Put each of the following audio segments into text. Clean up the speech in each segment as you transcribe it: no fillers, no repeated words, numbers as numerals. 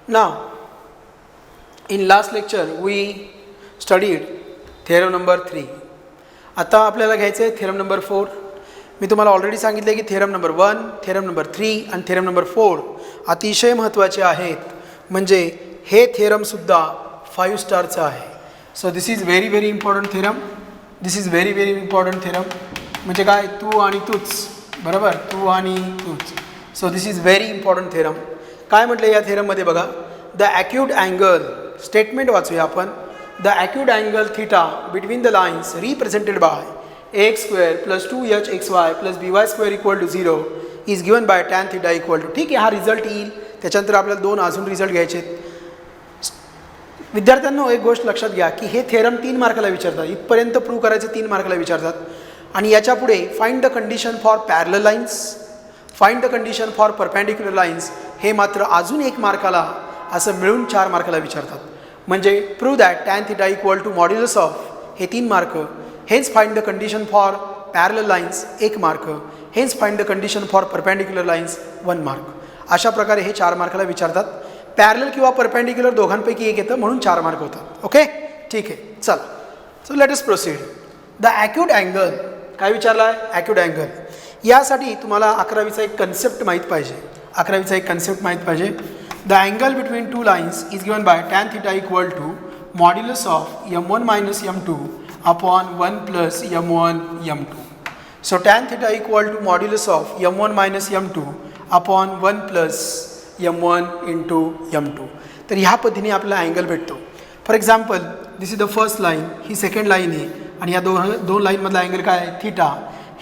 Now, in last lecture we studied theorem number 3. आता आपल्याला घ्यायचं आहे theorem number 4. मी तुम्हाला ऑलरेडी सांगितले की theorem number 1, theorem number 3 आणि theorem number 4 अतिशय महत्त्वाचे आहेत. म्हणजे हे theorem सुद्धा 5 स्टारचं आहे. So this is very important theorem. This is very important theorem. म्हणजे काय, तू आणि तूच, बरोबर, तू आणि तूच. So this is very important theorem. काय म्हटले या theorem मध्ये बघा, the acute angle statement वाचूया आपण. The acute angle theta between the lines represented by ax square plus 2hxy plus by square equal to 0 is given by tan theta equal to. ठीक आहे, हा result येईल. त्याच्यानंतर आपल्याला दोन अजून रिझल्ट घ्यायचे आहेत. विद्यार्थ्यांनो एक गोष्ट लक्षात घ्या की हे थेरम 3 मार्काला विचारतात. इथपर्यंत प्रूव्ह करायचे 3 मार्काला विचारतात. आणि याच्या पुढे find the condition for parallel lines, find the condition for perpendicular lines, हे मात्र अजून 1 मार्काला असं मिळून 4 मार्काला विचारतात. म्हणजे prove that tan theta equal to modulus of, हे 3 mark. Hence find the condition for parallel lines 1 mark. Hence find the condition for perpendicular lines 1 mark. अशा प्रकारे हे 4 मार्काला विचारतात. पॅरलल किंवा परपेंडिक्युलर दोघांपैकी एक येतं म्हणून 4 मार्क होतात. ओके, ठीक आहे, चला. So let us proceed. The acute angle, काय विचारला आहे, ॲक्यूट अँगल. यासाठी तुम्हाला 11वीचा एक कन्सेप्ट माहीत पाहिजे. 11वीचा एक कन्सेप्ट माहीत पाहिजे. The angle between two lines is given by tan theta equal to modulus of m1 minus m2 upon 1 plus m1 m2. So tan theta equal to modulus of m1 minus m2 upon 1 plus m1 into m2. तर ह्या पद्धतीने आपल्याला angle भेटतो. For example, this is the first line, ही second line आहे आणि या दोन लाईनमधला अँगल काय आहे, थिटा.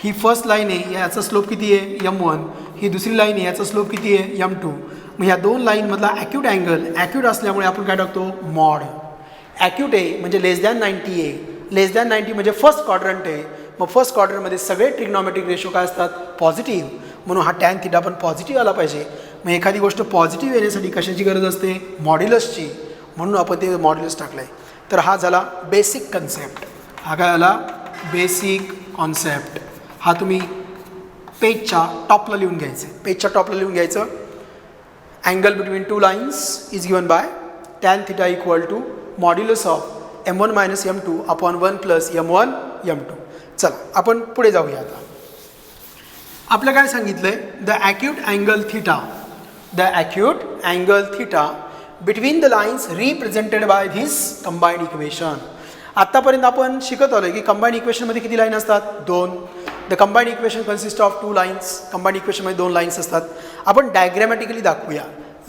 ही फर्स्ट लाईन आहे, याचा स्लोप किती आहे, m1. ही दुसरी लाईन आहे, याचा स्लोप किती आहे, m2. मग ह्या 2 लाईनमधला ॲक्यूट अँगल, ॲक्यूट असल्यामुळे आपण काय टाकतो, मॉड. ॲक्यूट आहे म्हणजे लेस दॅन 90 आहे. लेस दॅन 90 म्हणजे फर्स्ट क्वाड्रंट आहे. मग फर्स्ट क्वाड्रंटमध्ये सगळे ट्रिग्नॉमेट्रिक रेशो काय असतात, पॉझिटिव्ह. म्हणून हा टॅन थिटा पण पॉझिटिव्ह आला पाहिजे. मग एखादी गोष्ट पॉझिटिव्ह येण्यासाठी कशाची गरज असते, मॉड्युलसची. म्हणून आपण ते मॉड्युलस टाकलं आहे. तर हा झाला बेसिक कन्सेप्ट. हा काय आला, बेसिक कॉन्सेप्ट. हा तुम्ही पेजच्या टॉपला लिहून घ्यायचं. पेजच्या टॉपला लिहून घ्यायचं. Angle between two lines is given by tan theta equal to modulus of m1 minus m2 upon 1 plus m1 m2. चला आपण पुढे जाऊया. आता आपलं काय सांगितलं आहे, the acute angle theta, the acute angle theta between the lines represented by this combined equation. आत्तापर्यंत आपण शिकत आलो की कंबाईंड इक्वेशनमध्ये किती लाईन असतात, 2. The combined equation consist of 2 lines. Combined इक्वेशनमध्ये 2 लाईन्स असतात. आपण डायग्रॅमॅटिकली दाखवूया.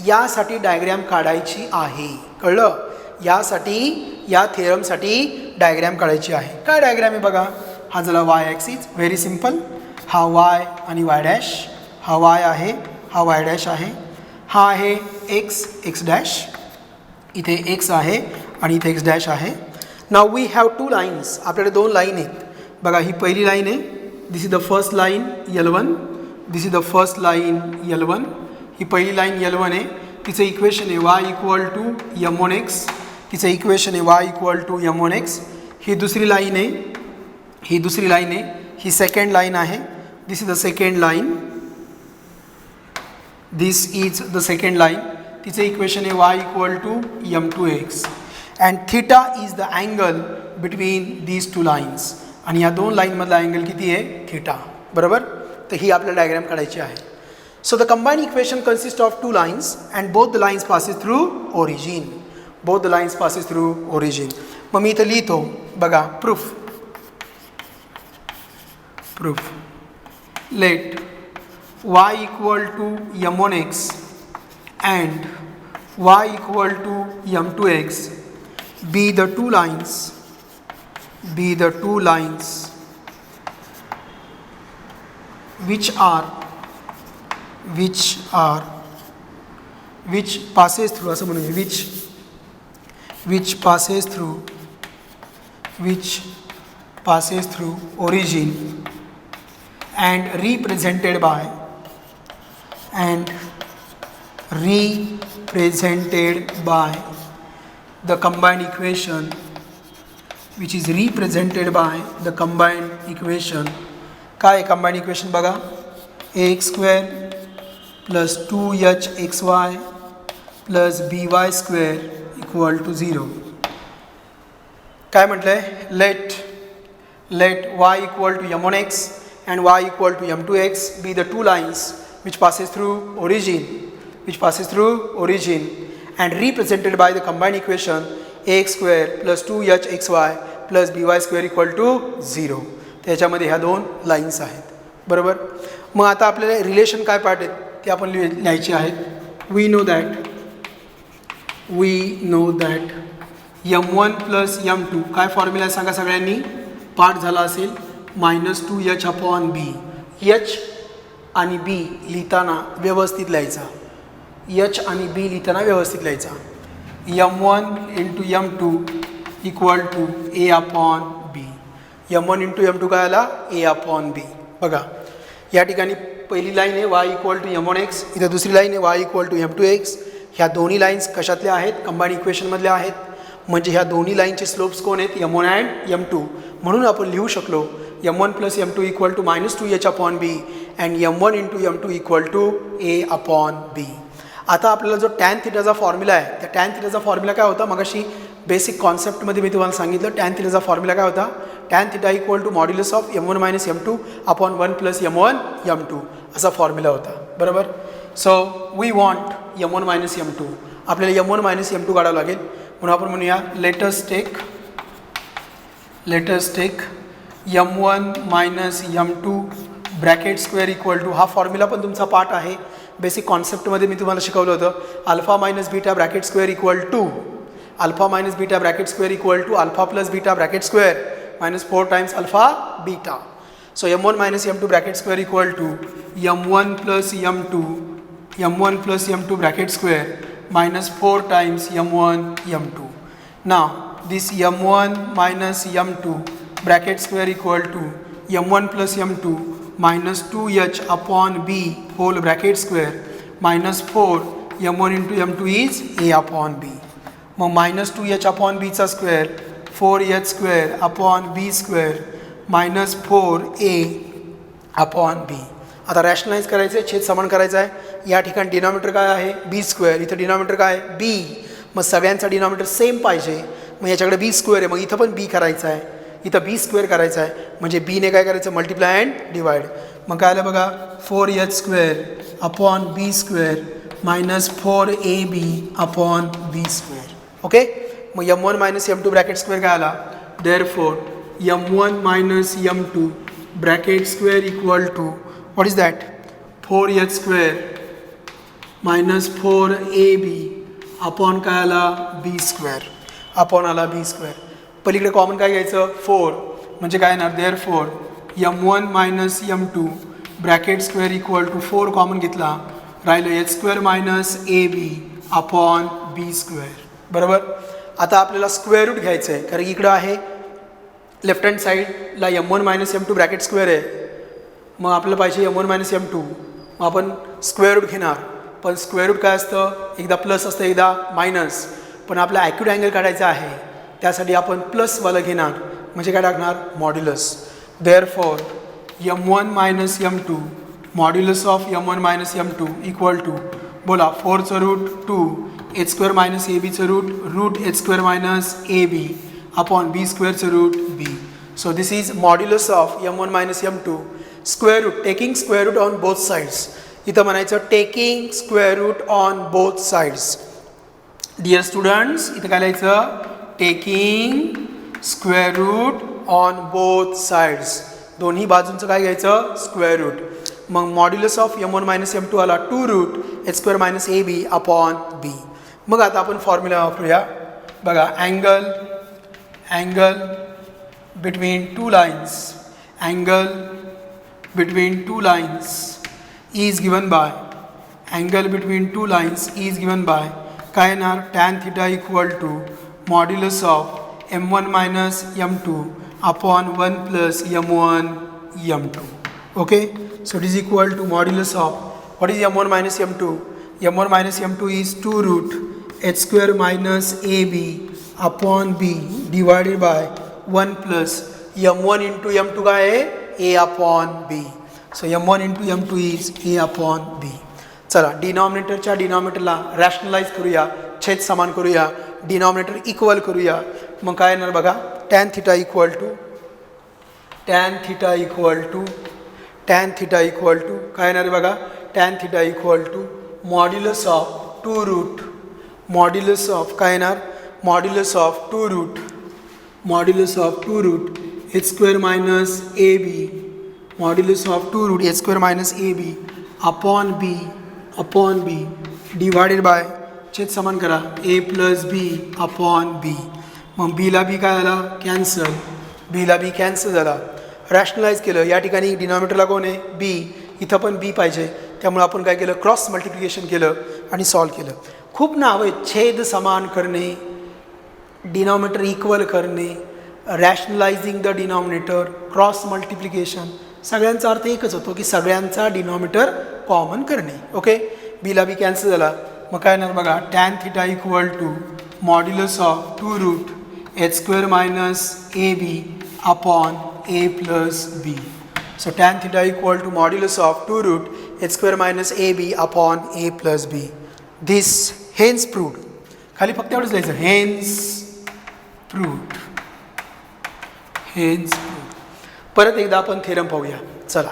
यासाठी डायग्रॅम काढायची आहे, कळलं. यासाठी, या थेरमसाठी डायग्रॅम काढायची आहे. काय डायग्रॅम आहे बघा. हा झाला वाय ॲक्सिस, व्हेरी सिम्पल. हा वाय आणि वाय डॅश, हा वाय आहे, हा वाय डॅश आहे. हा आहे एक्स डॅश, इथे एक्स आहे आणि इथे एक्स डॅश आहे. Now we have 2 lines. आपल्याकडे 2 लाईन आहेत बघा. ही पहिली लाईन आहे, this is the first line L1. This is the first line L1. ही पहिली लाईन L1 आहे. तिचं इक्वेशन आहे y इक्वल टू m1x. तिचं इक्वेशन आहे y इक्वल टू m1x. ही दुसरी लाईन आहे, ही दुसरी लाईन आहे. ही सेकंड लाईन आहे. This is the second line. This is the second line. तिचं इक्वेशन आहे y equal to m2x. And theta is the angle between these 2 lines. आणि या 2 लाईनमधला angle किती आहे, थिटा, बरोबर. तर ही आपल्याला डायग्राम काढायची आहे. So the combined equation consist of 2 lines and both the lines passes through origin. Both the lines passes through origin. मग मी इथं लिहितो बघा, proof. Proof let y equal to m1x and y equal to m2x be the 2 lines, be the 2 lines which passes through, असं म्हणूया, which passes through origin and represented by the combined equation, which is represented by the combined equation. काय combined equation बघा, ax square plus 2hxy plus b y square equal to 0. काय म्हटलं आहे, let y equal to m1x and y equal to m2x be the two lines which passes through origin and represented by the combined equation ax square plus 2hxy plus by square equal to 0. त्याच्यामध्ये ह्या दोन lines आहेत, बरोबर. मग आता आपल्याला relation काय part आहेत ते आपण लिहायचे आहेत. We know that m1 plus m2 काय फॉर्म्युला आहे सांगा सगळ्यांनी, पार्ट झाला असेल -2h अपॉन बी. एच आणि बी लिहिताना व्यवस्थित लिहायचा, एच आणि बी लिहिताना व्यवस्थित लिहायचा. m1 into m2 equal to A upon b. m1 into m2 काय आला, ए अपॉन बी. बघा या ठिकाणी पहिली लाईन आहे y इक्वल टू m1x, इथं दुसरी लाईन आहे y इक्वल टू m2x. ह्या दोन्ही लाईन्स कशातल्या आहेत, कंबाईंड इक्वेशनमधल्या आहेत. म्हणजे ह्या दोन्ही लाईनचे स्लोप्स कोण आहेत, m1 अँड m2. म्हणून आपण लिहू शकलो m1 plus m2 equal to -2h upon B and m1 into m2 equal to A upon बी. आता आपल्याला जो टॅन थिटाचा फॉर्म्युला आहे, त्या टॅन थिटाचा फॉर्म्युला काय होता, मगाशी बेसिक कॉन्सेप्टमध्ये मी तुम्हाला सांगितलं. टॅन थिटाचा फॉर्म्युला काय होता, tan theta equal to modulus of m1 minus m2 upon 1 plus m1 m2 असा फॉर्म्युला होता, बरोबर. So we want m1 minus m2, आपल्याला m1 मायनस m2 काढावं लागेल. म्हणून आपण म्हणूया let's take m1 minus m2 bracket square equal to, हा फॉर्म्युला पण तुमचा पार्ट आहे. बेसिक कॉन्सेप्टमध्ये मी तुम्हाला शिकवलं होतं. Alpha minus beta bracket square equal to alpha minus beta bracket square equal to alpha plus beta bracket square minus 4 times alpha beta. So m1 minus m2 bracket square equal to m1 plus m2 bracket square minus 4 times m1 m2. Now this m1 minus m2 bracket square equal to m1 plus m2 minus 2h upon b whole bracket square minus 4 m1 into m2 is a upon b. minus 2h upon b चा square 4h square upon b square minus 4a upon b. आता rationalise करायचं आहे, छेद समान करायचा आहे. या ठिकाणी डिनॉमिनेटर काय आहे, बी स्क्वेअर. इथं डिनॉमिनेटर काय आहे, बी. मग सगळ्यांचा डिनॉमिनेटर सेम पाहिजे. मग याच्याकडे बी स्क्वेअर आहे, मग इथं पण बी करायचं आहे, इथं बी स्क्वेअर करायचं आहे. म्हणजे बीने काय करायचं, मल्टिप्लाय अँड डिवाइड. मग काय आलं बघा, 4h square upon b square minus 4ab upon b square. Okay. मग m1 minus m2 bracket square काय आला, therefore m1 minus m2 bracket square equal to what is that, 4h square minus 4ab upon काय आला, b square upon आला b square. पलीकडे common काय घ्यायचं, 4. म्हणजे काय येणार, therefore m1 minus m2 bracket square equal to 4 common घेतला, राहिलं h square minus ab upon b square, बरोबर. आता आपल्याला स्क्वेअर रूट घ्यायचं आहे, कारण इकडं आहे लेफ्ट हँड साईडला m1 minus m2 bracket square आहे. मग आपल्याला पाहिजे m1 मायनस m2. मग आपण स्क्वेअर रूट घेणार, पण स्क्वेअर रूट काय असतं, एकदा प्लस असतं एकदा मायनस. पण आपला ॲक्युट अँगल काढायचा आहे, त्यासाठी आपण प्लसवालं घेणार. म्हणजे काय टाकणार, modulus. Therefore m1 minus m2 modulus of m1 minus m2 equal to, बोला 4चं रूट 2, h स्क्वेअर मायनस abचं root h square minus ab upon b स्क्वेअरचं root b. So this is modulus of m1 minus m2 square root, taking square root on both sides. इथं म्हणायचं taking square root on both sides. Dear students, इथं काय लिहायचं, taking square root on both sides. दोन्ही बाजूंचं काय घ्यायचं, square root. मग modulus of m1 minus m2 आला 2 root h square minus ab upon b. मग आता आपण फॉर्म्युला वापरूया. बघा, अँगल बिटवीन टू लाईन्स, अँगल between two lines is given by काय येणार, tan theta equal to modulus of m1 minus m2 upon 1 plus m1 m2. Okay, so it is equal to modulus of, what is m1 minus m2? m1 minus m2 is 2 root h square minus ab upon b divided by 1 plus m1 into m2 काय आहे, a upon b. So m1 into m2 is a upon b. चला डिनॉमिनेटरच्या डिनॉमिनेटरला rationalise करूया, छेद समान करूया, denominator equal करूया. मग काय येणार बघा, टॅन थिटा इक्वल टू काय येणार आहे बघा, tan theta equal to modulus of two root, modulus of काय येणार, modulus of two root H square minus A b, modulus of two root H square minus A B upon b divided by छेद समान करा ए plus बी upon B. मग बीला बी काय झाला, cancel, बीला बी कॅन्सल झाला. रॅशनलाइज केलं, या ठिकाणी डिनॉमिनेटरला कोण आहे, बी, इथं पण बी पाहिजे, त्यामुळे आपण काय केलं, क्रॉस मल्टिप्लिकेशन केलं आणि सॉल्व केलं. खूप नाव आहेत, छेद समान करणे, डिनॉमिनेटर इक्वल करणे, rationalising the denominator, cross multiplication. सगळ्यांचा अर्थ एकच होतो की सगळ्यांचा डिनॉमिनेटर कॉमन करणे. ओके, बीला बी कॅन्सल झाला. मग काय येणार बघा, tan theta equal to modulus of two root H square minus A B upon A plus b. So tan theta equal to modulus of two root H square minus A B upon A plus b. This hence proved. खाली फक्त एवढंच लिहायचं, hence proved. परत एकदा आपण theorem पाहूया. चला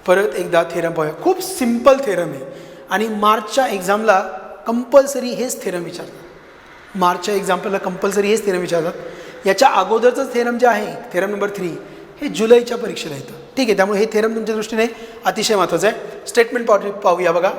परत एकदा थेरम पाहूया. खूप सिम्पल थेरम आहे आणि मार्चच्या एक्झामला कंपल्सरी हेच थेरम विचारतात. मार्चच्या एक्झाम्पलला कंपल्सरी हेच थेरम विचारतात. याच्या अगोदरचं थेरम जे आहे, थेरम नंबर 3, हे जुलैच्या परीक्षेला येतं. ठीक आहे, त्यामुळे हे थेरम तुमच्या दृष्टीने अतिशय महत्त्वाचं आहे. स्टेटमेंट पाहूया बघा.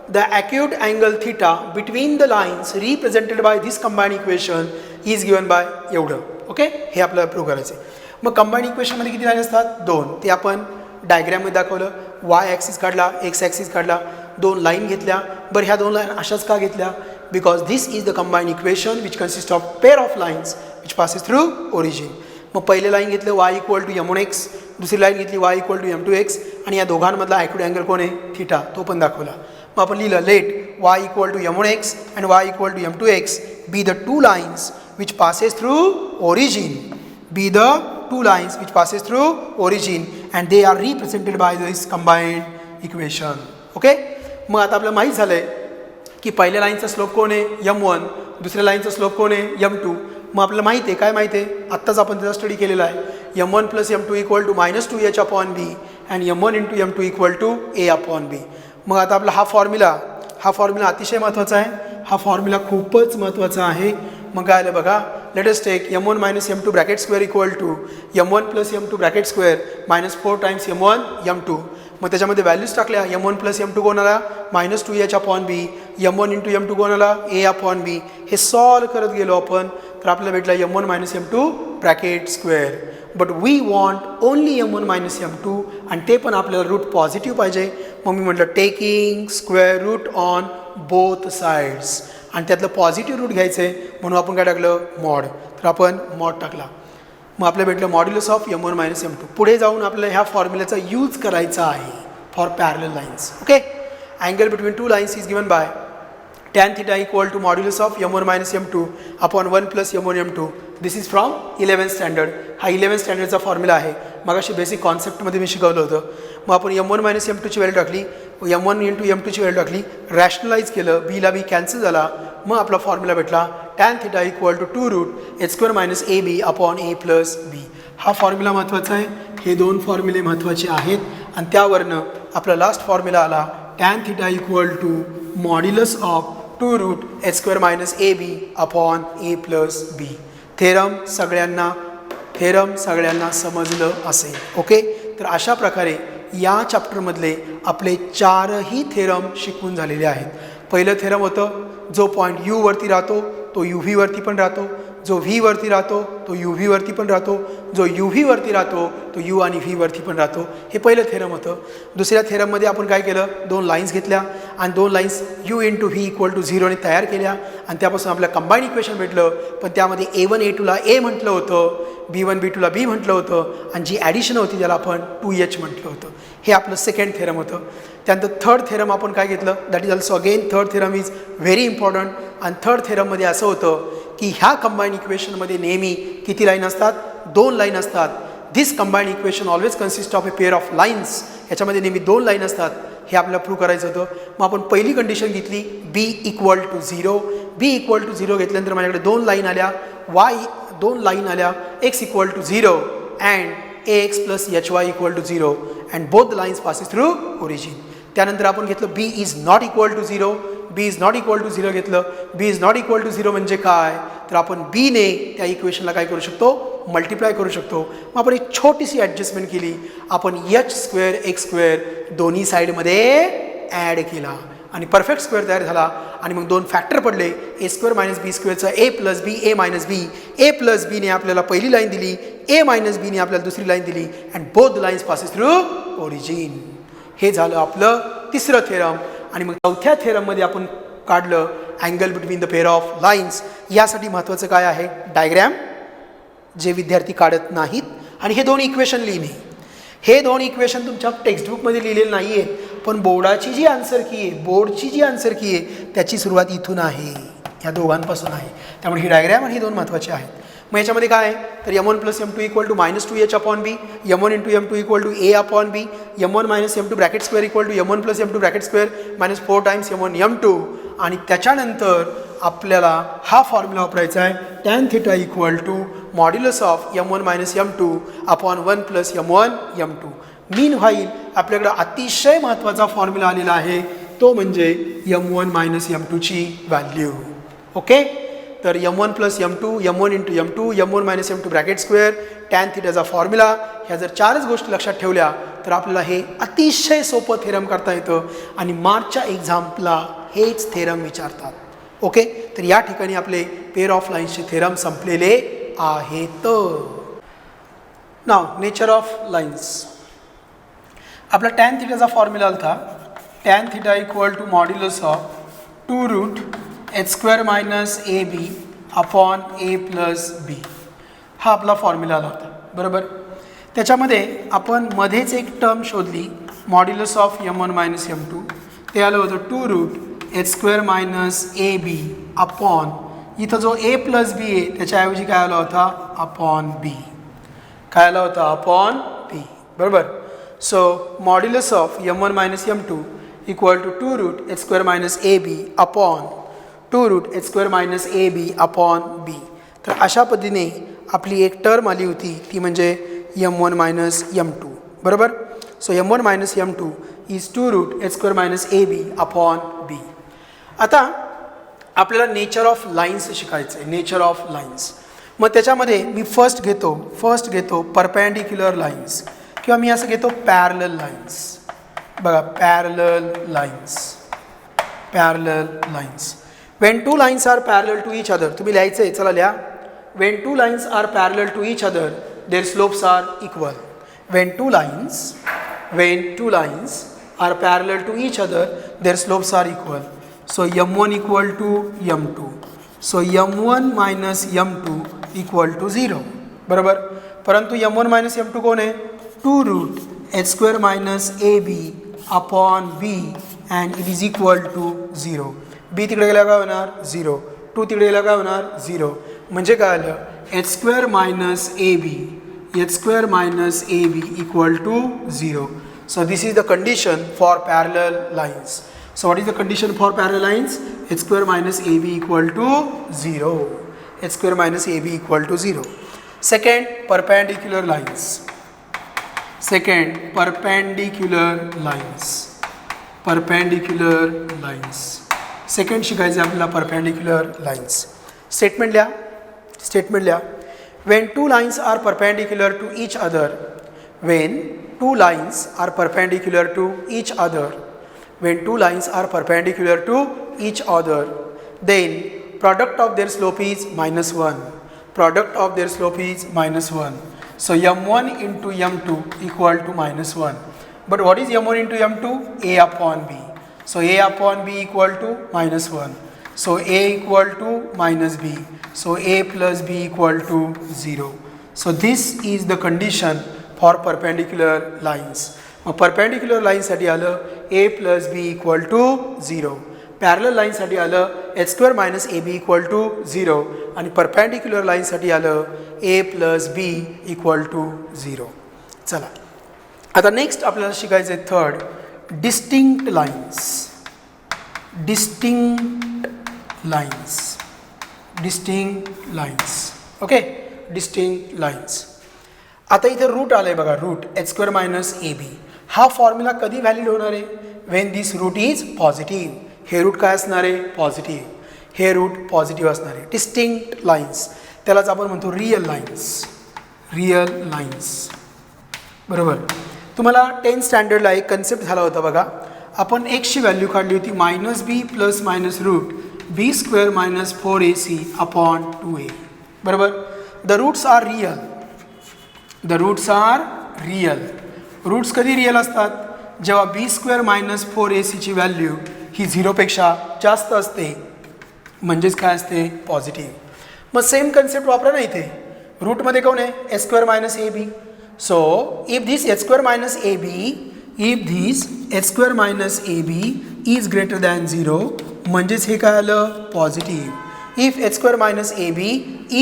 The acute angle theta between the lines represented by this combined equation is given bye एवढं. ओके, हे आपल्याला प्रूव्ह करायचं आहे. मग कंबाईंड इक्वेशनमध्ये किती लाईन असतात, 2. ते आपण डायग्रॅममध्ये दाखवलं. वाय ॲक्सिस काढला, एक्स ॲक्सिस काढला, 2 लाईन घेतल्या. बरं, ह्या 2 लाईन अशाच का घेतल्या, because this is the combined equation which consist of pair of lines which passes through origin. मग पहिले लाईन घेतलं y equal to m one x, दुसरी लाईन घेतली y equal to m two x, आणि या दोघांमधला ॲक्यूट अँगल कोण आहे, थिटा, तो पण दाखवला. मग आपण लिहिलं let y equal to m one x and y equal to m two x be the two lines which passes through origin, be the two lines which passes through origin and they are represented by this combined equation. Okay, मग आता आपल्याला माहीत झालं आहे की पहिल्या लाईनचा slope कोण आहे, m1, दुसऱ्या लाईनचा स्लोप कोण आहे, m2. मग आपल्याला माहिती आहे, काय माहिती आहे, आत्ताच आपण त्याचा स्टडी केलेला आहे. m1 plus m2 equal to -2h upon B and m1 into m2 equal to a upon B. मग आता आपला हा फॉर्म्युला अतिशय महत्त्वाचा आहे. हा फॉर्म्युला खूपच महत्त्वाचा आहे. मग काय आलं बघा, let us take m1 minus m2 bracket square equal to m1 plus m2 bracket square minus 4 times m1 m2. मग त्याच्यामध्ये व्हॅल्यूज टाकल्या. m1 प्लस m2 कोण आला, -2h upon b, m1 into m2 कोण आला, a अपॉन बी. हे solve करत गेलो आपण तर आपल्याला भेटला m1 minus m2 bracket square. But we want only m1 minus m2 आणि ते पण आपल्याला रूट पॉझिटिव्ह पाहिजे. मग मी म्हटलं taking square root on both sides, आणि त्यातलं पॉझिटिव्ह रूट घ्यायचं आहे म्हणून आपण काय टाकलं, मॉड. तर आपण मॉड टाकला. मग आपल्याला भेटलं modulus of m1 minus m2. पुढे जाऊन आपल्याला ह्या फॉर्म्युल्याचा यूज करायचा आहे for parallel lines. Okay, angle between two lines is given by tan theta equal to modulus of m1 minus m2 upon 1 plus m1 m2. This is from 11th standard. हा 11th स्टँडर्डचा formula आहे. मग अशी basic कॉन्सेप्टमध्ये मी शिकवलं होतं. मग आपण m1 minus m2ची value टाकली, m1 into m2ची value टाकली, रॅशनलाइज केलं, बीला बी कॅन्सल झाला. मग आपला फॉर्म्युला भेटला tan theta equal to 2 root H square minus A B upon A plus बी. हा फॉर्म्युला महत्त्वाचा आहे. हे 2 फॉर्म्युले महत्त्वाचे आहेत. आणि त्यावरनं आपला लास्ट फॉर्म्युला आला tan theta equal to modulus of 2 root H square minus A B upon A plus b. Theorem सगळ्यांना समजलं असेल. ओके, तर अशा प्रकारे या चॅप्टरमधले आपले 4ही थेरम शिकवून झालेले आहेत. पहिलं थेरम होतं, जो पॉईंट यू वरती राहतो तो यू व्ही वरती पण राहतो, जो व्ही वरती राहतो तो यू व्ही वरती पण राहतो, जो यू व्ही वरती राहतो तो यू आणि व्ही वरती पण राहतो. हे पहिलं थेरम होतं. दुसऱ्या थेरममध्ये आपण काय केलं, 2 लाईन्स घेतल्या आणि 2 lines U into V equal to 0ने तयार केल्या आणि त्यापासून आपल्याला कंबाईंड इक्वेशन भेटलं. पण त्यामध्ये a1 a2ला a म्हटलं होतं, b1 b2ला b म्हटलं होतं आणि जी ॲडिशन होती त्याला आपण 2h म्हटलं होतं. हे आपलं सेकंड थेरम होतं. त्यानंतर थर्ड थेरम आपण काय घेतलं, that is also again third theorem is very important. आणि थर्ड थेरममध्ये असं होतं की ह्या कंबाईंड इक्वेशनमध्ये नेहमी किती लाईन असतात, 2 लाईन असतात. This combined equation always consist of a pair of lines. याच्यामध्ये नेहमी 2 लाईन असतात. हे आपल्याला प्रूव्ह करायचं होतं. मग आपण पहिली कंडिशन घेतली b equal to 0. B equal to 0 घेतल्यानंतर माझ्याकडे दोन लाईन आल्या, दोन लाईन आल्या, x equal to 0 and ax plus hy equal to 0 and both the lines passes through origin. त्यानंतर आपण घेतलं b is not equal to 0. B is not equal to 0 घेतलं. B is not equal to 0 म्हणजे काय, तर आपण बीने त्या इक्वेशनला काय करू शकतो, मल्टिप्लाय करू शकतो. मग आपण एक छोटीशी ॲडजस्टमेंट केली. आपण h²x² दोन्ही साईडमध्ये ॲड केला आणि परफेक्ट स्क्वेअर तयार झाला. आणि मग दोन फॅक्टर पडले, a² मायनस b²चा a plus b, a minus b. a plus बीने आपल्याला पहिली लाईन दिली, a मायनस बीने आपल्याला दुसरी लाईन दिली and both lines passes through origin. हे झालं आपलं तिसरं थेरम. आणि मग चौथ्या थेरममध्ये आपण काढलं angle between the pair of lines. यासाठी महत्त्वाचं काय आहे, डायग्रॅम जे विद्यार्थी काढत नाहीत आणि हे दोन इक्वेशन लिहिणे. हे दोन इक्वेशन तुमच्या टेक्स्टबुकमध्ये लिहिलेलं नाही आहे, पण बोर्डाची जी आन्सर की आहे, बोर्डची जी आन्सर की आहे त्याची सुरुवात इथून आहे, या दोघांपासून आहे. त्यामुळे ही डायग्रॅम आणि ही दोन महत्त्वाचे आहेत. मग याच्यामध्ये काय आहे, तर m1 plus m2 equal to -2h upon b, m1 into m2 equal to a upon b, m1 minus m2 bracket square equal to m1 plus m2 bracket square minus 4 times m1 m2. आणि त्याच्यानंतर आपल्याला हा formula वापरायचा आहे tan theta equal to modulus of m1 minus m2 upon 1 plus m1 m2. Meanwhile आपल्याकडं अतिशय महत्त्वाचा formula आलेला आहे, तो म्हणजे m1 मायनस m2 ची व्हॅल्यू. ओके, तर m1 plus m2, m1 into m2, m1 minus m2 bracket square, tan थिटाचा फॉर्म्युला. ह्या जर चारच गोष्टी लक्षात ठेवल्या तर आपल्याला हे अतिशय सोपं थेरम करता येतं आणि मार्चच्या एक्झाम्पला हेच थेरम विचारतात. ओके, तर या ठिकाणी आपले पेअर ऑफ लाईन्सचे थेरम संपलेले आहेत. नाव नेचर ऑफ लाईन्स. आपला टॅन थिटाचा फॉर्म्युला होता tan theta equal to modulus of 2 root h² minus A B upon a plus बी. हा आपला फॉर्म्युला आला होता, बरोबर. त्याच्यामध्ये आपण मध्येच एक टर्म शोधली modulus of m1 minus m2. ते आलं होतं 2 root h² minus A B upon, इथं जो a प्लस बी आहे त्याच्याऐवजी काय आला होता, अपॉन बी. काय आला होता, अपॉन बी, बरोबर. So modulus of m1 minus m2 equal to 2 root h² minus A B upon 2 root h² minus A B upon b. तर अशा पद्धतीने आपली एक टर्म आली होती, ती म्हणजे m1 मायनस m2, बरोबर. So m1 minus m2 is 2 root h² minus A B upon बी. आता आपल्याला नेचर ऑफ लाईन्स शिकायचं आहे, नेचर ऑफ लाईन्स. मग त्याच्यामध्ये मी फर्स्ट घेतो परपेंडिक्युलर लाईन्स, किंवा मी असं घेतो पॅरलल लाईन्स. बघा, parallel lines. When two lines are parallel to each other, तुम्ही लिहायचं आहे, चला लिहा. When two lines are parallel to each other, their slopes are equal. When two lines are parallel to each other, their slopes are equal. So m1 equal to m2. So m1 minus m2 equal to 0. बरोबर. परंतु m1 minus m2 कोण आहे, 2 root h² minus A B upon B and it is equal to 0. B तिकडे गेला काय होणार, 0. 2 तिकडे गेला काय होणार, 0. म्हणजे काय आलं, h² minus A b equal to 0. So this is the condition for parallel lines. So what is the condition for parallel lines, h² minus A b equal to 0. h² minus A b equal to 0. Second, perpendicular lines. Second शिकायचं आपल्याला perpendicular lines. Statement लिहा. When two lines are perpendicular to each other, when two lines are perpendicular to each other, then product of their slope is -1. So m1 into m2 equal to -1. But what is m1 into m2? A upon b. So a upon b equal to -1. So a equal to minus b. So a plus b equal to 0. So this is the condition for perpendicular lines. Perpendicular line साठी आलं a plus b equal to 0. Parallel line साठी आलं h² minus ab equal to 0. आणि perpendicular line साठी आलं a plus b equal to 0. चला, आता next आपल्याला शिकायचं आहे third, distinct lines, distinct lines, okay, distinct lines. आता इथे रूट आलं आहे बघा, रूट एच स्क्वेअर मायनस ए बी. हा फॉर्म्युला कधी व्हॅलिड होणार आहे? When this root is positive. हे रूट काय असणार आहे? पॉझिटिव्ह. हे रूट पॉझिटिव्ह असणार आहे. डिस्टिंक्ट लाईन्स, त्यालाच आपण म्हणतो रिअल लाईन्स. रिअल लाईन्स, बरोबर. तुम्हाला 10th स्टँडर्डला एक कन्सेप्ट झाला होता बघा. आपण एक्सची व्हॅल्यू काढली होती minus b plus minus root b square minus 4ac upon 2a, बरोबर. The roots are real. The roots are real. Roots कधी रिअल असतात? जेव्हा b square minus 4ac value ही 0पेक्षा जास्त असते, म्हणजेच काय असते? पॉझिटिव्ह. मग सेम कन्सेप्ट वापरा ना इथे. रूटमध्ये कोण आहे? H square minus A b. So if this h square minus A b, if this h square minus A b is greater than 0, म्हणजेच हे काय आलं? Positive. If h square minus A b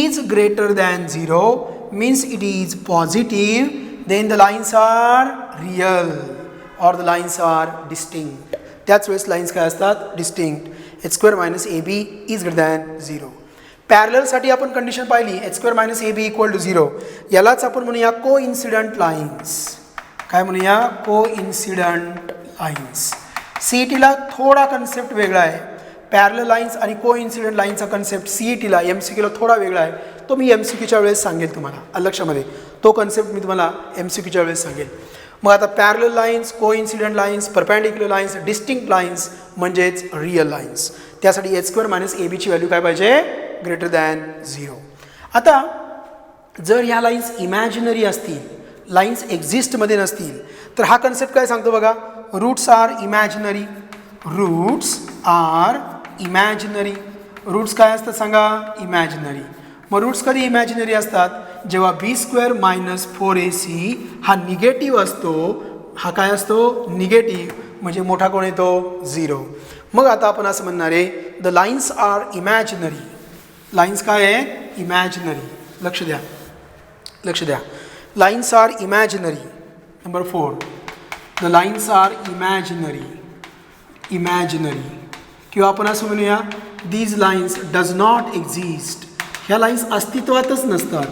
is greater than 0 means it is positive, then the lines are real or the lines are distinct. त्याच वेळेस lines काय असतात? Distinct. H square minus A b is greater than 0. पॅरललसाठी आपण condition पाहिली, h square minus A b equal to 0. यालाच आपण म्हणूया को इन्सिडंट लाईन्स. काय म्हणूया? को इन्सिडंट लाईन्स. CETला थोडा कन्सेप्ट वेगळा आहे. पॅरलल लाईन्स आणि को इन्सिडंट लाईनचा कन्सेप्ट CETला MCQला थोडा वेगळा आहे. तो मी MCQच्या वेळेस सांगेल तुम्हाला, लक्षामध्ये. तो कन्सेप्ट मी तुम्हाला MCQच्या वेळेस सांगेल. मग आता parallel lines, coincident lines, perpendicular lines, distinct lines म्हणजेच रिअल लाईन्स. त्यासाठी एच स्क्वेअर मायनस ए बीची व्हॅल्यू काय पाहिजे? Greater than 0. आता जर ह्या लाईन्स इमॅजिनरी असतील, लाईन्स एक्झिस्टमध्ये नसतील, तर हा कन्सेप्ट काय सांगतो बघा. Roots are imaginary. Roots are imaginary. Roots काय असतात सांगा? इमॅजिनरी. मग रूट्स कधी इमॅजिनरी असतात? जेव्हा बी स्क्वेअर मायनस 4ac हा निगेटिव्ह असतो. हा काय असतो? निगेटिव्ह. म्हणजे मोठा कोण येतो? 0. मग आता आपण असं म्हणणार आहे, the lines are imaginary. Lines काय आहे? इमॅजिनरी. लक्ष द्या, लक्ष द्या. Lines are imaginary. Number 4, the lines are imaginary. Imaginary. किंवा आपण असं म्हणूया, these lines does not exist. ह्या लाईन्स अस्तित्वातच नसतात.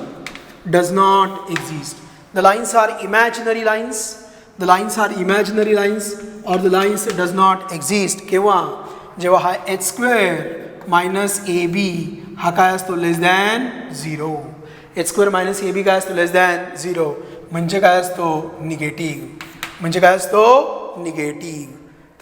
Does not exist. The lines are imaginary lines. The lines are imaginary lines और the lines does not exist. केव्हा? जेव्हा हा एच स्क्वेअर मायनस ए बी हा काय असतो? Less than 0. H square minus ए बी काय असतो? Less than 0. म्हणजे काय असतो? निगेटिव्ह. म्हणजे काय असतो? निगेटिव्ह.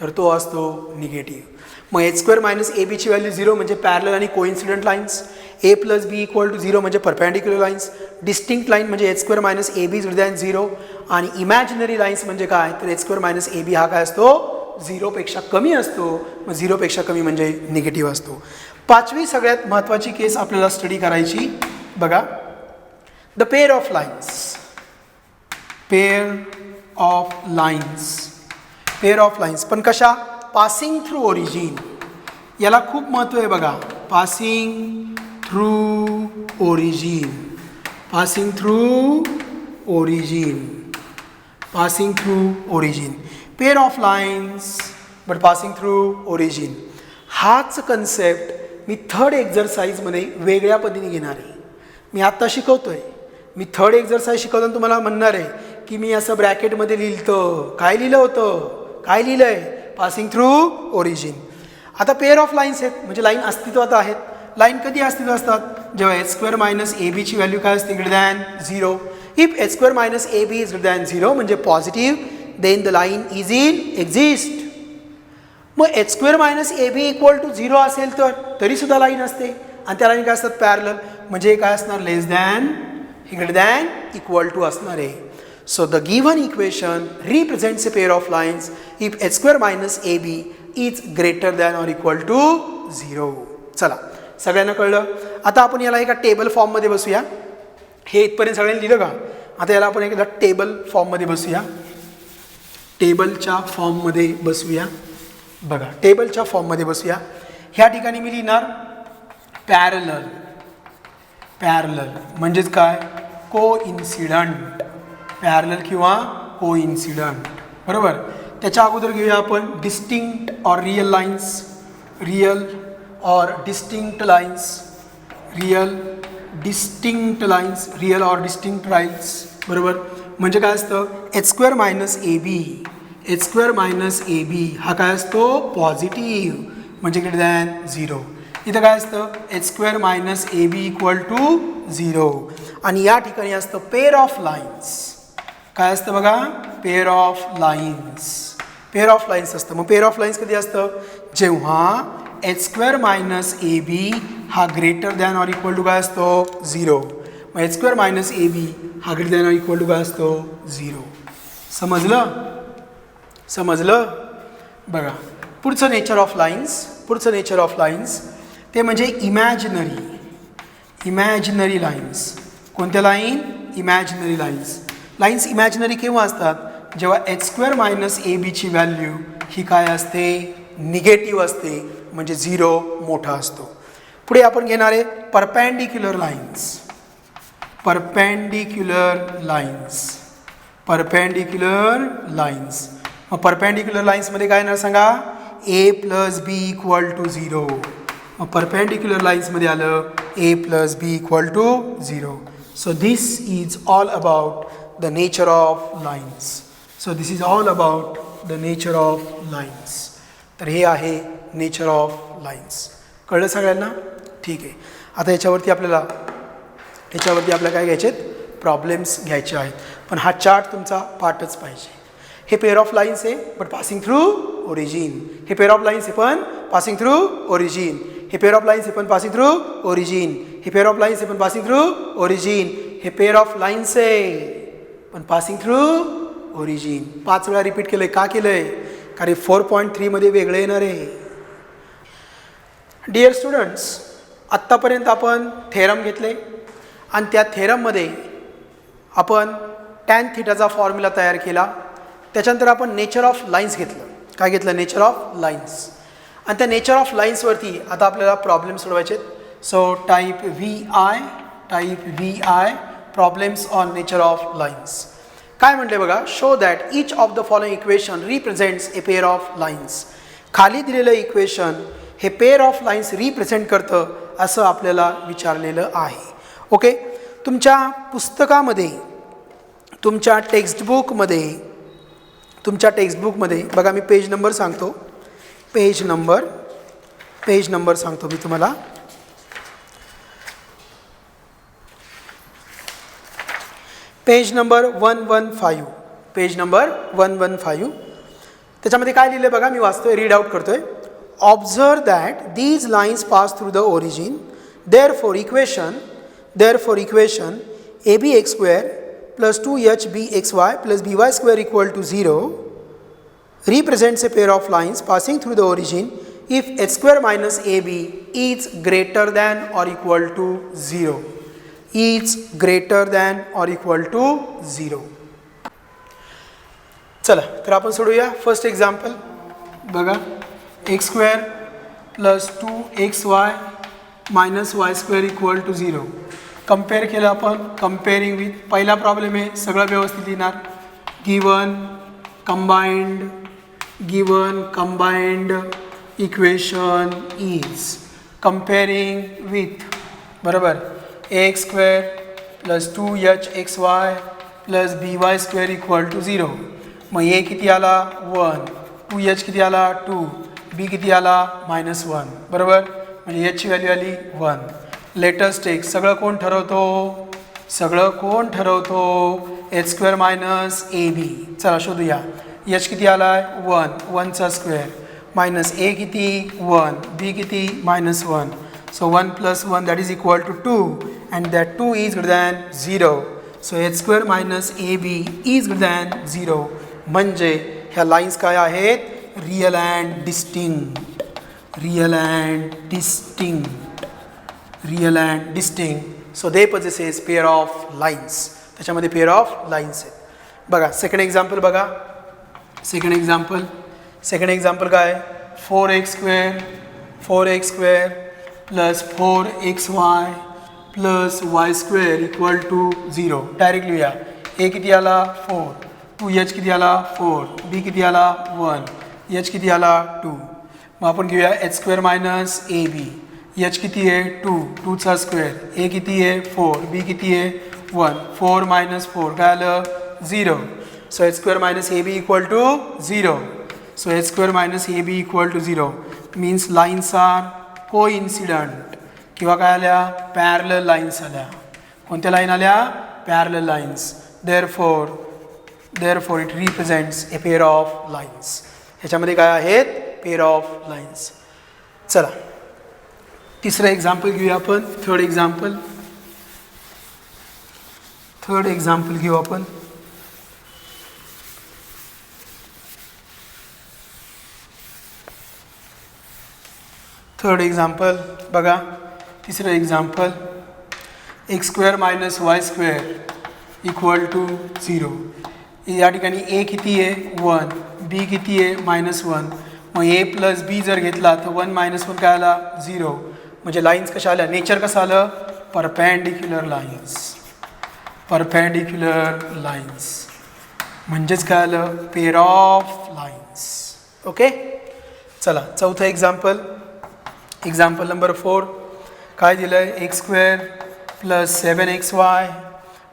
तर तो असतो निगेटिव्ह. मग एच स्क्वेअर मायनस ए बीची व्हॅल्यू 0 म्हणजे पॅरलल आणि coincident lines. A plus b equal to 0 म्हणजे परपॅन्डिक्युलर लाईन्स. डिस्टिंक्ट लाईन म्हणजे एच स्क्वेअर मायनस ए बी ग्रेटर दॅन 0. आणि इमॅजिनरी लाईन्स म्हणजे काय? तर एच स्क्वेअर मायनस ए बी हा काय असतो? 0पेक्षा कमी असतो. मग 0पेक्षा कमी म्हणजे निगेटिव्ह असतो. पाचवी सगळ्यात महत्त्वाची केस आपल्याला स्टडी करायची बघा. The pair of lines. Pair of lines. Pair of lines पण कशा? Passing through origin. याला खूप महत्त्व आहे बघा. Passing through origin. Passing through origin. Passing through origin. Pair of lines but passing through origin. हाच कन्सेप्ट मी थर्ड एक्झरसाइजमध्ये वेगळ्या पद्धतीने घेणार आहे. मी आत्ता शिकवतोय. मी थर्ड एक्झरसाइज शिकवताना तुम्हाला म्हणणार आहे की मी असं ब्रॅकेटमध्ये लिहिलं. काय लिहिलं होतं? काय लिहिलं आहे? Passing through origin. आता पेअर ऑफ लाईन्स आहेत म्हणजे लाईन अस्तित्वात आहेत. लाईन कधी अस्तित्वात असतात? जेव्हा एच स्क्वेअर मायनस ए बीची व्हॅल्यू काय असते? Greater than 0. If h square minus A b is greater than 0 म्हणजे positive, then the line is in exist. मग h square minus A b equal to 0 असेल तर तरीसुद्धा लाईन असते. आणि त्या लाईन काय असतात? पॅरलल. म्हणजे काय असणार? Less than, greater than, equal to असणार आहे. So the given equation represents a pair of lines if h square minus ab is greater than or equal to 0. चला, सगळ्यांना कळलं? आता आपण याला एका टेबल फॉर्ममध्ये बसूया. हे इथपर्यंत सगळ्यांनी लिहिलं का? आता याला आपण एकदा टेबल फॉर्ममध्ये बसूया. टेबलच्या फॉर्ममध्ये बसूया. बघा, टेबलच्या फॉर्ममध्ये बसूया. ह्या ठिकाणी मी लिहिणार पॅरलल. पॅरलल म्हणजेच काय? को इन्सिडंट. पॅरलल किंवा को इन्सिडंट. बरोबर. त्याच्या अगोदर घेऊया आपण distinct or real lines. Real or distinct lines. Real distinct lines. Real or distinct lines. बरोबर. म्हणजे काय असतं, एच स्क्वेअर मायनस ए बी. एच स्क्वेअर मायनस ए बी हा काय असतो, पॉझिटिव्ह, म्हणजे ग्रेटर दॅन 0. इथं काय असतं, h square minus A b equal to 0. आणि या ठिकाणी असतं पेअर ऑफ लाईन्स. काय असतं बघा, pair of lines. Pair of lines असतं. मग पेअर ऑफ लाईन्स कधी असतं, जेव्हा एच स्क्वेअर मायनस ए बी हा greater than or equal to काय असतो, 0. मग एच स्क्वेअर मायनस ए बी हा greater than or equal to काय असतो, 0. समजलं. समजलं. बघा पुढचं नेचर ऑफ लाईन्स. पुढचं नेचर ऑफ लाईन्स ते म्हणजे इमॅजिनरी. Imaginary lines. कोणत्या line, imaginary lines. Lines imaginary केव्हा असतात, जेव्हा एच स्क्वेअर मायनस ए बीची व्हॅल्यू ही काय असते, निगेटिव्ह असते, म्हणजे 0 मोठा असतो. पुढे आपण घेणार आहे perpendicular lines. Perpendicular lines. Perpendicular lines. मग परपॅन्डिक्युलर लाईन्समध्ये काय येणार सांगा, a plus b equal to 0. मग परपॅन्डिक्युलर लाईन्समध्ये आलं a plus b equal to 0. So this is all about the nature of lines. So this is all about the nature of lines. तर हे आहे नेचर ऑफ लाईन्स. कळलं सगळ्यांना. ठीक आहे. आता याच्यावरती आपल्याला काय घ्यायचे आहेत, प्रॉब्लेम्स घ्यायचे आहेत. पण हा चार्ट तुमचा पाठच पाहिजे. हे पेअर ऑफ लाईन्स आहे बट पासिंग थ्रू ओरिजिन. हे पेअर ऑफ लाईन्स आहे पण पासिंग थ्रू ओरिजिन. हे पेअर ऑफ लाईन्स आहे पण पासिंग थ्रू ओरिजिन. हे पेअर ऑफ लाईन्स आहे पण पासिंग थ्रू ओरिजिन. हे पेअर ऑफ लाईन्स आहे पण पासिंग थ्रू ओरिजिन. 5 वेळा रिपीट केलंय. का केलंय, कारण 4.3 मध्ये वेगळं येणार आहे. डिअर स्टुडंट्स, आत्तापर्यंत आपण थेरम घेतले आणि त्या थेरममध्ये आपण टॅन थिटाचा फॉर्म्युला तयार केला. त्याच्यानंतर आपण नेचर ऑफ लाईन्स घेतलं. काय घेतलं, नेचर ऑफ लाईन्स. आणि त्या नेचर ऑफ लाईन्सवरती आता आपल्याला प्रॉब्लेम सोडवायचे आहेत. So type V I problems on nature of lines. काय म्हटले बघा, show that each of the following equation represents a pair of lines. खाली दिलेलं इक्वेशन हे पेअर ऑफ लाईन्स रिप्रेझेंट करतं असं आपल्याला विचारलेलं आहे. ओके. तुमच्या पुस्तकामध्ये, तुमच्या टेक्स्टबुकमध्ये बघा, मी पेज नंबर सांगतो. पेज नंबर सांगतो मी तुम्हाला. Page number 115. Page number 115. त्याच्यामध्ये काय लिहिलं बघा, मी वाचतोय, रीड आउट करतोय. Observe that these lines pass through the origin. Therefore equation a b x square plus 2hbxy plus by square equal to 0 represents a pair of lines passing through the origin if h square minus ab is greater than or equal to 0. Is greater than or equal to 0. चला तर आपण सोडूया. First example बघा, x square plus 2xy minus y square equal to 0. Compare केलं आपण, कंपेअरिंग with. पहिला problem आहे, सगळं व्यवस्थित लिहिणार. Given combined equation is comparing with, बरोबर, x square plus 2hxy plus by square equal to 0. मग ए किती आला 1, 2h किती आला 2, b किती आला -1, बरोबर. म्हणजे h ची व्हॅल्यू आली 1. लेटेस्ट टेक सगळं कोण ठरवतो, एच स्क्वेअर मायनस ए बी. चला शोधूया. एच किती आला 1, 1चा स्क्वेअर मायनस ए किती 1, बी किती -1. So 1 + 1 that is equal to 2 and that 2 is greater than 0. So h square minus A b is greater than 0. म्हणजे ह्या लाईन्स काय आहेत, real and distinct. So they possesses pair of lines. त्याच्यामध्ये pair of lines आहेत. बघा second example बघा. Second example काय, 4x square plus 4xy plus y square equal to 0. Direct लिहूया. ए किती आला 4, 2h किती आला 4, b किती आला 1, h किती आला 2. मग आपण घेऊया h स्क्वेअर मायनस ए बी. h किती आहे 2, 2चा स्क्वेअर, a किती आहे 4, b किती आहे 1, 4 मायनस 4 काय आलं 0. So h square minus A b equal to 0. So h square minus A b equal to 0 means lines are coincident किंवा काय आल्या पॅरलल लाईन्स आल्या. कोणत्या लाईन आल्या parallel lines. therefore it represents a pair of lines. ह्याच्यामध्ये काय आहेत pair of lines. चला तिसरं एक्झाम्पल घेऊया आपण. थर्ड एक्झाम्पल घेऊ आपण. थर्ड एक्झाम्पल बघा. तिसरं example x square minus y square equal to 0. या ठिकाणी ए किती आहे 1, बी किती आहे -1. मग ए प्लस बी जर घेतला तर 1 - 1 काय आला 0. म्हणजे लाईन्स कशा आल्या नेचर कसं आलं परपेंडिक्युलर लाईन्स म्हणजेच काय आलं पेअर ऑफ लाईन्स. ओके चला चौथं एक्झाम्पल नंबर 4 काय दिलं आहे x square plus 7xy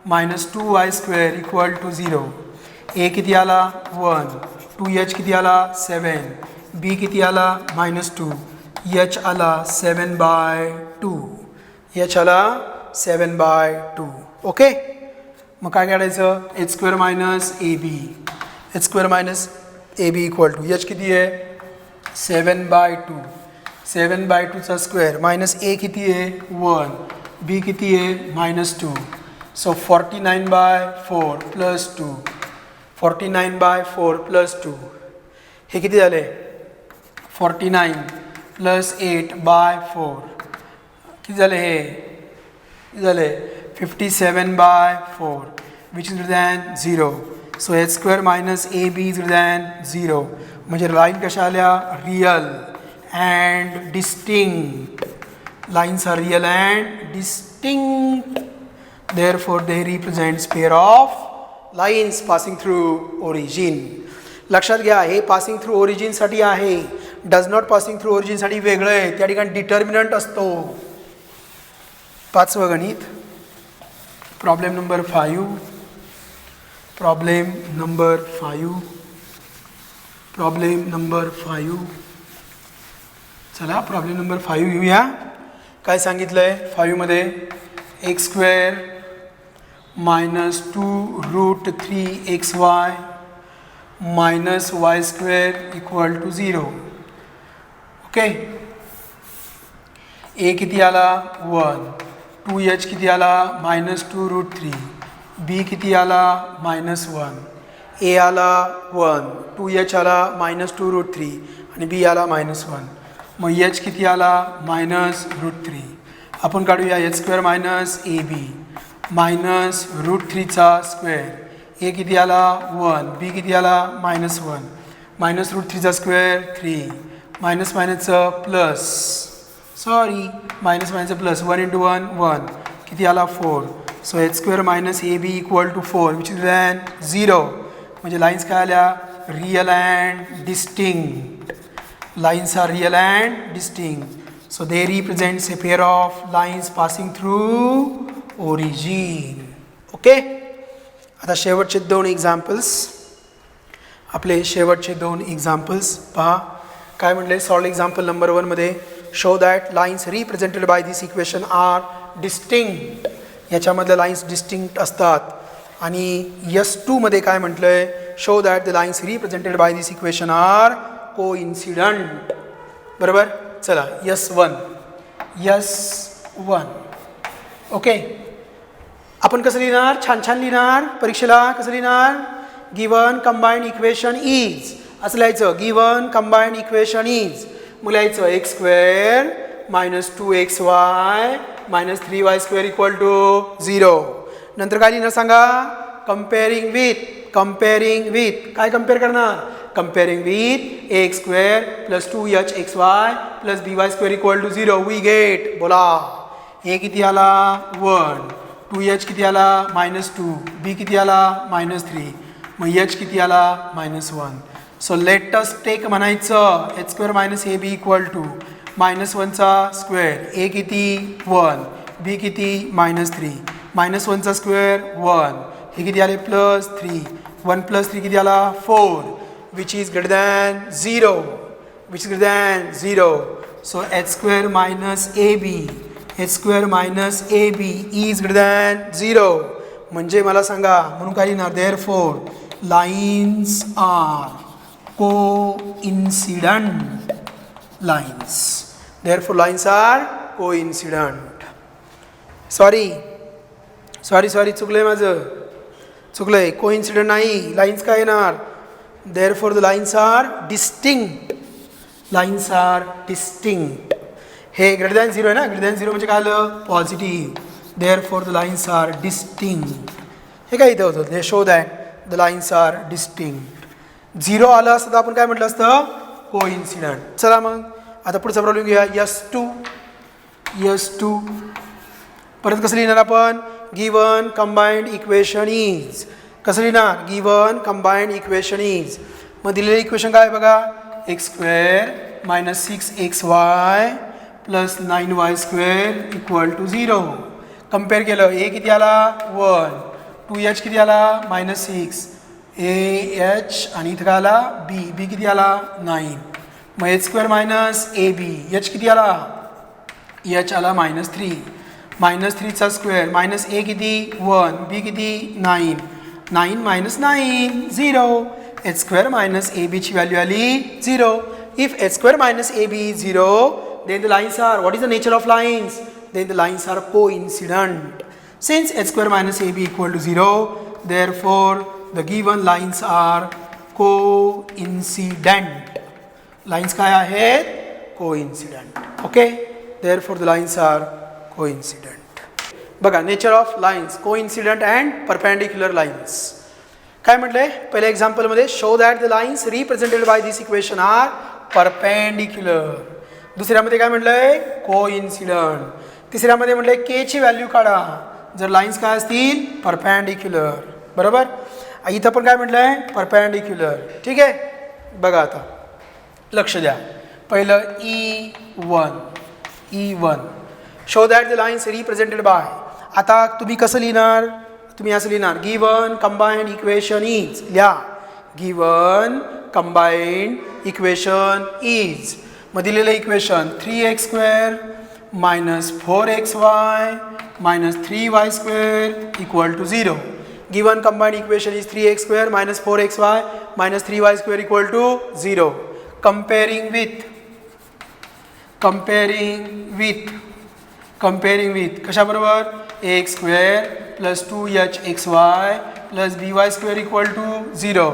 minus 2y square equal to 0. A किती आला 1, 2h किती आला 7, b किती आला -2, h आला 7/2, h आला 7/2. ओके मग काय काढायचं h square minus A b equal to h किती आहे 7/2, 7/2चा स्क्वेअर मायनस ए किती आहे 1, b किती आहे -2. सो 49/4 प्लस 2, 49/4 प्लस 2 हे किती झाले 49 प्लस 8/4 किती झाले हे झाले 57/4 which is greater than 0. So h square minus A b is greater than 0. म्हणजे लाईन कशा आल्या real and distinct. Lines are real and distinct. therefore they represents pair of lines passing through origin. लक्षात घ्या हे passing through origin साठी आहे. Does not passing through origin साठी वेगळं आहे. त्या ठिकाणी डिटर्मिनंट असतो. पाचवं गणित प्रॉब्लेम नंबर 5. चला प्रॉब्लेम नंबर 5 घेऊया. काय सांगितलंय 5 मध्ये x square minus 2√3xy minus y square equal to 0. Okay a किती आला 1, 2h किती आला -2√3, b किती आला -1, a आला 1, 2h आला -2√3 आणि b आला -1. मग h किती आला -√3. आपण काढूया h स्क्वेअर मायनस ए बी -√3चा स्क्वेअर. ए किती आला 1, बी किती आला -1, -√3चा स्क्वेअर 3, मायनस प्लस 1 × 1 किती आला 4. So h square minus A b equal to 4 which is than 0. म्हणजे लाईन्स काय आल्या real and distinct. Lines are real and distinct. So they represents a pair of lines passing through origin. Okay? आता शेवटचे 2 examples. आपले शेवटचे 2 examples पहा काय म्हटले. सॉल्व एक्झाम्पल नंबर 1 मध्ये show that lines represented by this equation are distinct. याच्यामधल्या lines distinct असतात. आणि S2 मध्ये काय म्हटलंय show that the lines represented by this equation are coincident. बरोबर. चला S1 ओके आपण कसं लिहिणार छान लिहिणार परीक्षेला कसं लिहिणार गिवन कंबाइंड इक्वेशन इज असं लिहायचं. गिवन कंबाइंड इक्वेशन इज मग लिहायचं x square -2xy -3y square equal to 0. नंतर काय लिहिणार सांगा कंपेअरिंग विथ काय कम्पेअर करणार comparing with ax square plus 2hxy plus by square equal to 0 we get बोला a किती आला 1, 2h किती आला -2, b किती आला -3. मग एच किती आला -1. सो लेट अस टेक म्हणायचं h square minus A b equal to -1चा स्क्वेअर, ए किती 1, बी किती -3, -1चा स्क्वेअर 1, हे किती आले +3, 1 + 3 किती आला 4, which is greater than 0, which is greater than 0. So h square minus A b, h square minus A b is greater than 0. म्हणजे मला सांगा म्हणून काय लिहिणार, therefore lines are coincident lines, therefore lines are coincident. Sorry चुकलंय माझं, चुकलंय, coincident नाही, लाईन्स काय येणार, therefore the lines are distinct, lines are distinct. हे ग्रेटर दॅन 0 आहे ना, ग्रेटर दॅन 0 म्हणजे काय आलं positive, therefore the lines are distinct. हे काय इथं होतं, they show that the lines are distinct. 0 आलं असतं तर आपण काय म्हटलं असतं, कोइन्सिडंट. चला मग आता पुढचा प्रॉब्लेम घेऊया. S2 परत कसं लिहिणार आपण, गिवन कंबाइंड इक्वेशन इज, कसं लिहिणार, गिवन कंबाइंड इक्वेशन इज. मग दिलेलं इक्वेशन काय बघा, x square minus 6xy plus 9y² equal to 0. Compare केलं, ए किती आला 1, 2h किती आला -6, AH आणि इथं काय आला बी किती आला 9. मग एच स्क्वेअर मायनस ए बी, एच किती आला, एच आला -3, -3चा स्क्वेअर मायनस ए किती 1, बी किती 9, 9 - 9 0. एच स्क्वेअर मायनस ए बीची व्हॅल्यू आली 0. If h square minus A b 0, then the lines are, what is the nature of lines? Then the lines are coincident. Since h square minus ab equal to 0, therefore the given lines are coincident. Lines काय आहेत, coincident. Okay, therefore the lines are coincident. बघा nature of lines, coincident and perpendicular lines. काय म्हटलंय पहिल्या example मध्ये, show that the lines represented by this equation are perpendicular. दुसऱ्यामध्ये काय म्हटलंय, कोइन्सिडंट. तिसऱ्यामध्ये म्हटलंय के ची व्हॅल्यू काढा जर लाईन्स काय असतील, परपॅन्डिक्युलर. बरोबर, इथं पण काय म्हटलंय, परपॅन्डिक्युलर. ठीक आहे, बघा आता लक्ष द्या. पहिलं E1 show that the lines represented by. आता तुम्ही कसं लिहिणार, तुम्ही असं लिहिणार, गिवन कंबाइंड इक्वेशन इज. लिहा, गिवन कंबाइंड इक्वेशन इज. मग दिलेलं equation 3x² minus 4xy minus 3y² equal to 0. Given combined equation is 3x² minus 4xy minus 3y² equal to 0. comparing with कशाबरोबर, x² plus 2hxy plus by² equal to 0.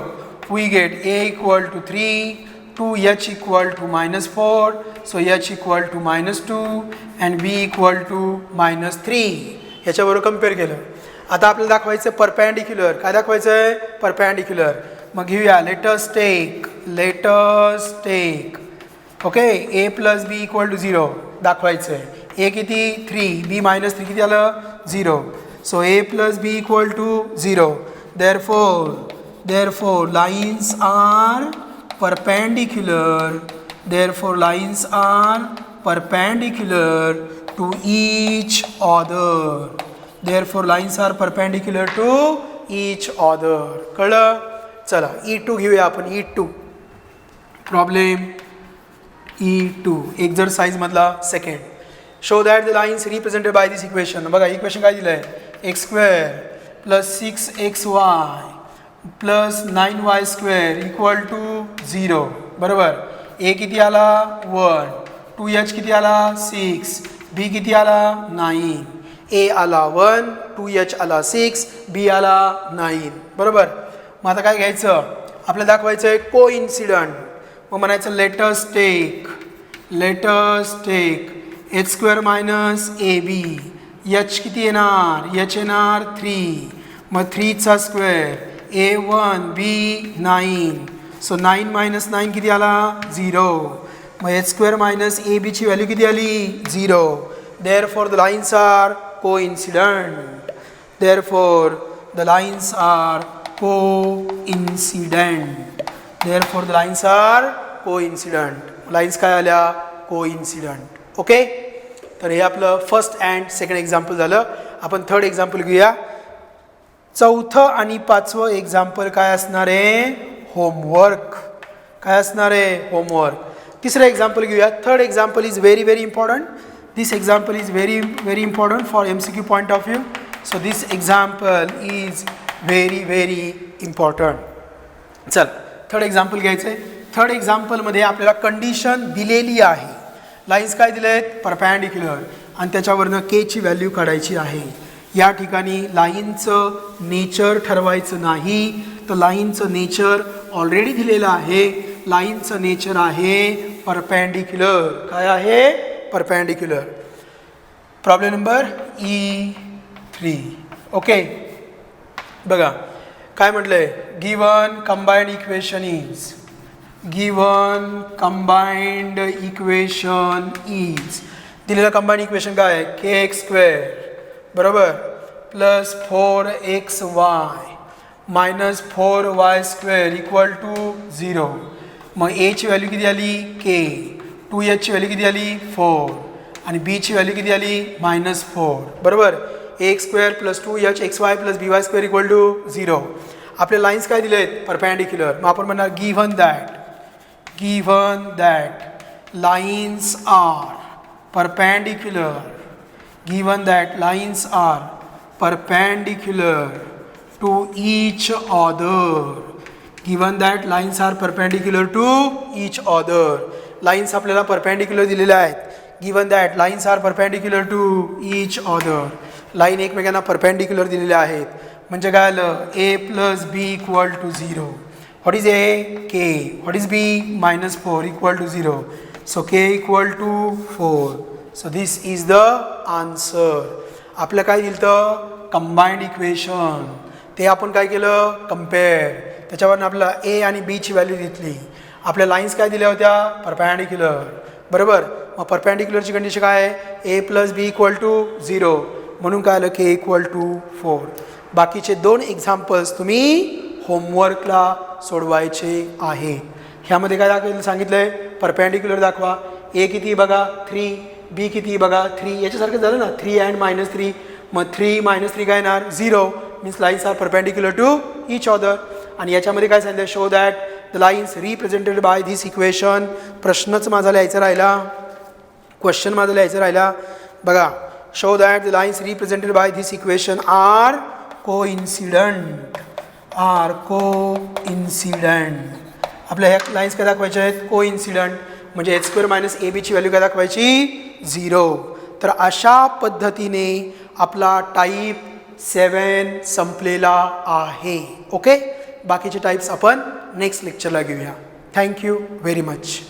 we get a equal to 3, 2h equal to -4, so h equal to -2 and b equal to -3. याच्याबरोबर compare केलं. आता आपल्याला दाखवायचं perpendicular. काय दाखवायचं आहे, perpendicular. मग घेऊया, let's take okay, a plus b equal to 0 दाखवायचं आहे. a किती 3, b -3 किती आलं 0. So a plus b equal to 0. therefore lines are perpendicular, therefore lines are perpendicular to each other, therefore lines are perpendicular to each other. कळलं. चला E2 घेऊया आपण. E2 problem E2 exercise मधला second. Show that the lines represented by this equation. बघा equation काय दिलं आहे, x² plus 6xy plus 9y² equal to 0. बरोबर, a किती आला 1, 2h किती आला 6, b किती आला 9. a आला 1, 2h आला 6, b आला 9. बरोबर. मग आता काय घ्यायचं, आपल्याला दाखवायचं आहे कोइन्सिडंट. मग म्हणायचं let's take h² minus ab. h किती येणार, h येणार 3, मग 3चा स्क्वेअर a1 b 9, सो 9 - 9 किती आला 0. मग h² मायनस ab ची व्हॅल्यू किती आली 0. therefore the lines are coincident, therefore the lines are coincident. Therefore the lines are coincident. Lines काय आल्या coincident. ओके, तर हे आपलं फर्स्ट अँड सेकंड एक्झाम्पल झालं. आपण थर्ड एक्झाम्पल घेऊया. चौथं आणि पाचवं एक्झाम्पल काय असणार आहे? होमवर्क. काय असणार आहे? होमवर्क. तिसरं एक्झाम्पल घेऊया. Third example is very very important. This example is very very important for MCQ point of view. So this example is very very important. चल थर्ड एक्झाम्पल घ्यायचं आहे. थर्ड एक्झाम्पलमध्ये आपल्याला कंडिशन दिलेली आहे. लाईन्स काय दिले आहेत? परपॅन्डिक्युलर, आणि त्याच्यावरनं केची व्हॅल्यू काढायची आहे. या ठिकाणी लाईनचं नेचर ठरवायचं नाही, तर लाईनचं नेचर ऑलरेडी दिलेलं आहे. लाईनचं नेचर आहे परपॅन्डिक्युलर. काय आहे? Perpendicular. Problem number E3. Okay, बघा काय म्हटलंय. Given combined equation is, given combined equation is, दिलेलं कंबाइंड इक्वेशन काय आहे? kx² बरोबर plus 4xy minus 4y² equal to 0. मग a ची व्हॅल्यू किती आली? k. 2h ची व्हॅल्यू किती आली? 4. आणि b ची व्हॅल्यू किती आली? -4. बरोबर. ax² plus 2hxy plus by² equal to 0. आपले लाईन्स काय दिले आहेत? परपॅन्डिक्युलर. मग आपण म्हणणार given that lines are perpendicular, given that lines are perpendicular to each other, given that lines are perpendicular to each other. Lines आपल्याला perpendicular दिलेल्या आहेत. given that lines are perpendicular to each other, line एकमेकांना perpendicular दिलेल्या आहेत. म्हणजे काय आलं? a plus b equal to 0. What is a? K. What is b? -4 equal to 0. So k equal to 4. So this is the answer. आपलं काय दिलं? Combined equation. ते आपण काय केलं? कम्पेअर. त्याच्यावरून आपल्याला a आणि b ची व्हॅल्यू घेतली. आपल्या लाईन्स काय दिल्या होत्या? परपॅन्डिक्युलर. बरोबर. मग परपॅन्डिक्युलरची कंडिशन काय आहे? a plus b equal to 0. म्हणून काय आलं? k equal to 4. बाकीचे 2 एक्झाम्पल्स तुम्ही होमवर्कला सोडवायचे आहे. ह्यामध्ये काय दाखवायला सांगितलं आहे? परपॅन्डिक्युलर दाखवा. a किती बघा? 3. b किती बघा? 3. याच्यासारखं झालं ना, 3 and -3. मग 3 - 3 काय येणार? 0. Means lines are perpendicular to each other. आणि याच्यामध्ये काय सांगितलं? Show that the lines represented by this equation. प्रश्नच माझा लिहायचा राहिला, क्वेश्चन माझा लिहायचा राहिला. बघा, show that the lines represented by this equation are coincident. आपल्या ह्या लाईन्स काय दाखवायच्या आहेत? कोइन्सिडंट. म्हणजे h² - ab ची व्हॅल्यू काय दाखवायची? 0. तर अशा पद्धतीने आपला टाईप 7 संपलेला आहे. ओके, बाकीचे टाईप्स आपण नेक्स्ट लेक्चरला घेऊया. Thank you very much.